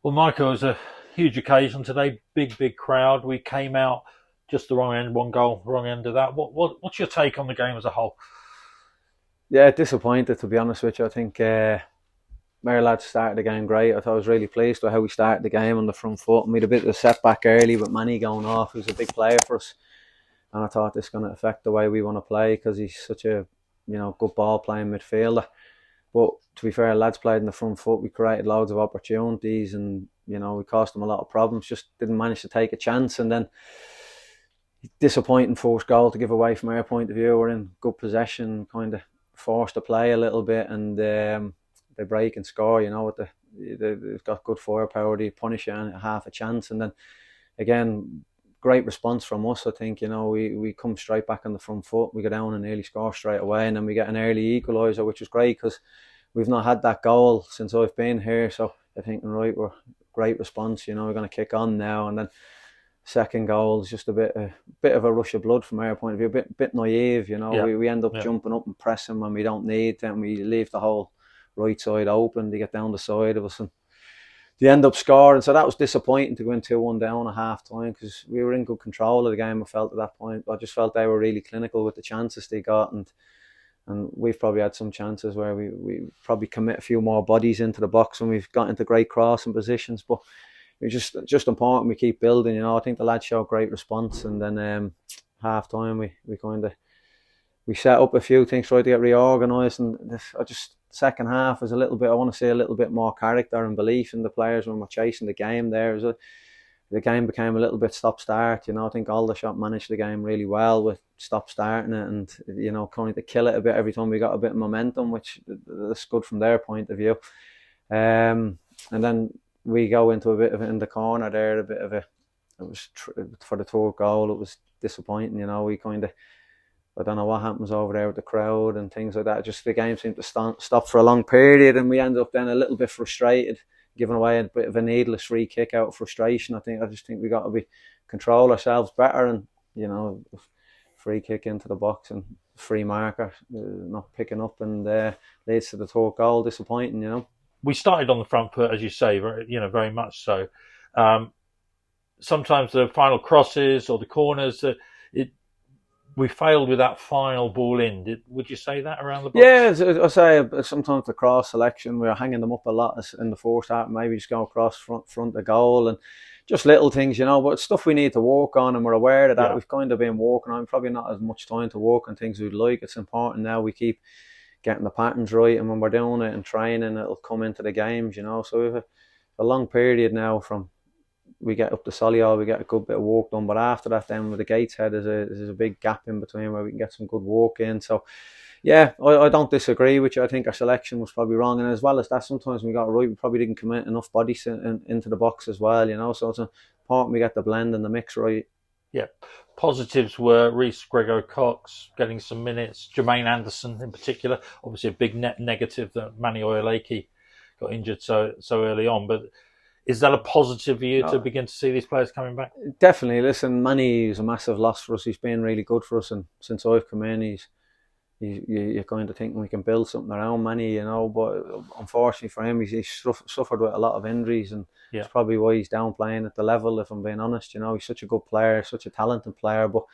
Well, Michael, it was a huge occasion today. Big crowd. We came out just the wrong end, one goal, wrong end of that. What's your take on the game as a whole? Yeah, disappointed to be honest with you. I think Mare lads started the game great. I thought I was really pleased with how we started the game on the front foot. And we had a bit of a setback early with Manny going off. He was a big player for us, and I thought this is going to affect the way we want to play because he's such a good ball playing midfielder. But to be fair, lads played in the front foot. We created loads of opportunities, and we caused them a lot of problems. Just didn't manage to take a chance, and then disappointing first goal to give away from our point of view. We're in good possession, kind of forced to play a little bit, and they break and score. With they've got good firepower. They punish you and half a chance, and then again, great response from us. I think we come straight back on the front foot. We go down and nearly score straight away, and then we get an early equaliser, which was great because we've not had that goal since I've been here. So I think right, we're great response. We're going to kick on now, and then second goal is just a bit of a rush of blood from our point of view, a bit naive. Yeah, We end up yeah. jumping up and pressing when we don't need to, and we leave the whole right side open. They get down the side of us, and they end up scoring. So that was disappointing to go in 2-1 down at half time because we were in good control of the game. I felt at that point. I just felt they were really clinical with the chances they got, and we've probably had some chances where we probably commit a few more bodies into the box, and we've got into great crossing positions, but it's just important we keep building. I think the lads showed great response, and then half time we kind of we set up a few things, tried to get reorganised, and I just second half was a little bit. I want to see a little bit more character and belief in the players when we're chasing the game. The game became a little bit stop start. I think Aldershot managed the game really well with stop starting it, and kind of kill it a bit every time we got a bit of momentum, which is good from their point of view. And then we go into a bit of it in the corner there, a bit of a. It was for the third goal. It was disappointing. We kind of. I don't know what happens over there with the crowd and things like that. Just the game seemed to stop for a long period, and we ended up then a little bit frustrated, giving away a bit of a needless free kick out of frustration. I just think we got to be control ourselves better, and free kick into the box and free marker not picking up, and leads to the third goal. Disappointing. We started on the front foot, as you say, very much so. Um, Sometimes the final crosses or the corners, it we failed with that final ball in. Would you say that around the Yeah, box? as I say, sometimes the cross selection, we were hanging them up a lot in the first half. Maybe just go across front of goal, and just little things. But stuff we need to work on, and we're aware of that. Yeah, We've kind of been working on. Probably not as much time to work on things we'd like. It's important now we keep getting the patterns right, and when we're doing it and training, it'll come into the games. So we've a long period now from we get up to Solihull, we get a good bit of work done. But after that, then with the Gateshead, there's a big gap in between where we can get some good work in. So yeah, I don't disagree with you. I think our selection was probably wrong, and as well as that, sometimes we got it right. We probably didn't commit enough bodies into the box as well. So it's important we get the blend and the mix right. yeah. Positives were Reece Grego Cox getting some minutes, Jermaine Anderson in particular. Obviously, a big net negative that Manny Oyeleke got injured so early on. But is that a positive for you to Uh, begin to see these players coming back? Definitely. Listen, Manny is a massive loss for us. He's been really good for us, and since I've come in, you're kind of thinking we can build something around Manny. But unfortunately for him, he's suffered with a lot of injuries, and Yeah, it's probably why he's down playing at the level. If I'm being honest, he's such a good player, such a talented player. But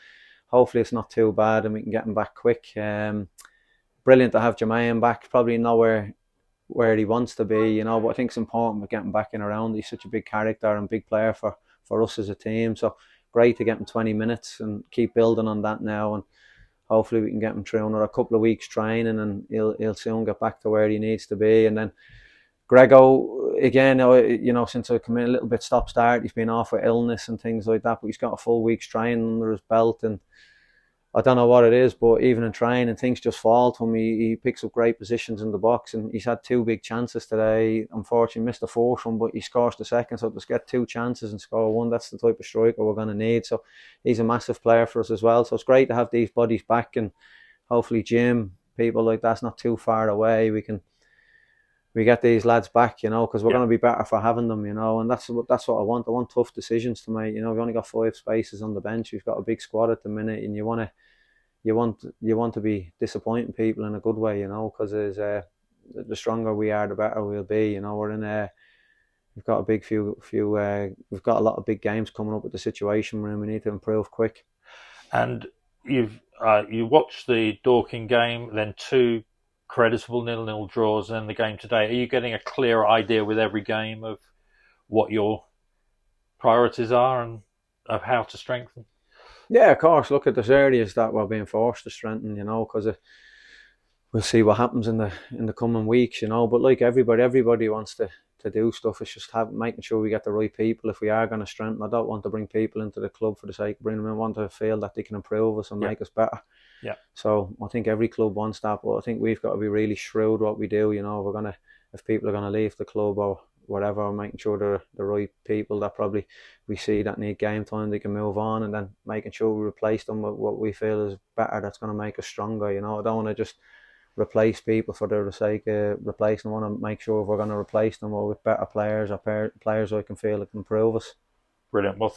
hopefully, it's not too bad, and we can get him back quick. Brilliant to have Jermaine back. Probably nowhere where he wants to be. But I think it's important we get him back in around. He's such a big character and big player for us as a team. So great to get him 20 minutes and keep building on that now, and hopefully we can get him through another couple of weeks training, and he'll soon get back to where he needs to be. And then Grego, again, since I come in a little bit stop start, he's been off with illness and things like that, but he's got a full week's training under his belt, and I don't know what it is, but even in training, things just fall to him. He picks up great positions in the box, and he's had two big chances today. Unfortunately, missed the first one, but he scores the second. So just get two chances and score one. That's the type of striker we're going to need. So he's a massive player for us as well. So it's great to have these bodies back, and hopefully, Jim, people like that's not too far away. We get these lads back, because we're yeah. going to be better for having them, and that's what I want. I want tough decisions to make. We've only got 5 spaces on the bench. We've got a big squad at the minute, and you want to be disappointing people in a good way, because the stronger we are, the better we'll be. We're in we've got a big we've got a lot of big games coming up with the situation we're in. We need to improve quick. And you watched the Dorking game, then 2 creditable 0-0 draws, and then the game today. Are you getting a clearer idea with every game of what your priorities are and of how to strengthen? Yeah, of course. Look, at there's areas that we're being forced to strengthen, because we'll see what happens in the coming weeks, But like everybody wants to do stuff. It's just making sure we get the right people. If we are going to strengthen, I don't want to bring people into the club for the sake of bringing them in. I want to feel that they can improve us and make us better. Yeah. So I think every club wants that, but I think we've got to be really shrewd what we do. If people are gonna leave the club or whatever, making sure they're the right people that probably we see that need game time, they can move on, and then making sure we replace them with what we feel is better, that's going to make us stronger. I don't want to just replace people for the sake of replacing. I want to make sure if we're going to replace them with better players or players who I can feel that can improve us. Brilliant. Well,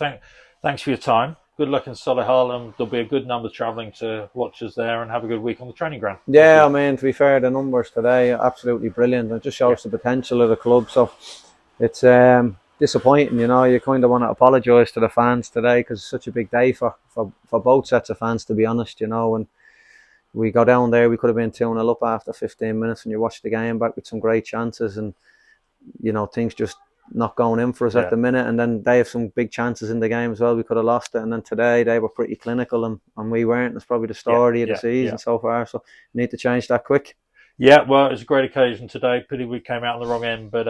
thanks for your time. Good luck in Solihull, and there'll be a good number travelling to watch us there, and have a good week on the training ground. Yeah, I mean, to be fair, the numbers today are absolutely brilliant. It just shows the potential of the club. So it's disappointing, You kind of want to apologise to the fans today because it's such a big day for both sets of fans, to be honest, And we go down there, we could have been 2-0 up after 15 minutes, and you watch the game back with some great chances, and things just not going in for us at the minute. And then they have some big chances in the game as well. We could have lost it, and then today they were pretty clinical, and we weren't. That's probably the story of the season so far. So we need to change that quick. Yeah, well, it was a great occasion today. Pity we came out on the wrong end, but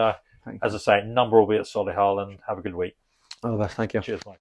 as I say, number will be at Solihull, and have a good week. All the best. Thank you. Cheers, mate.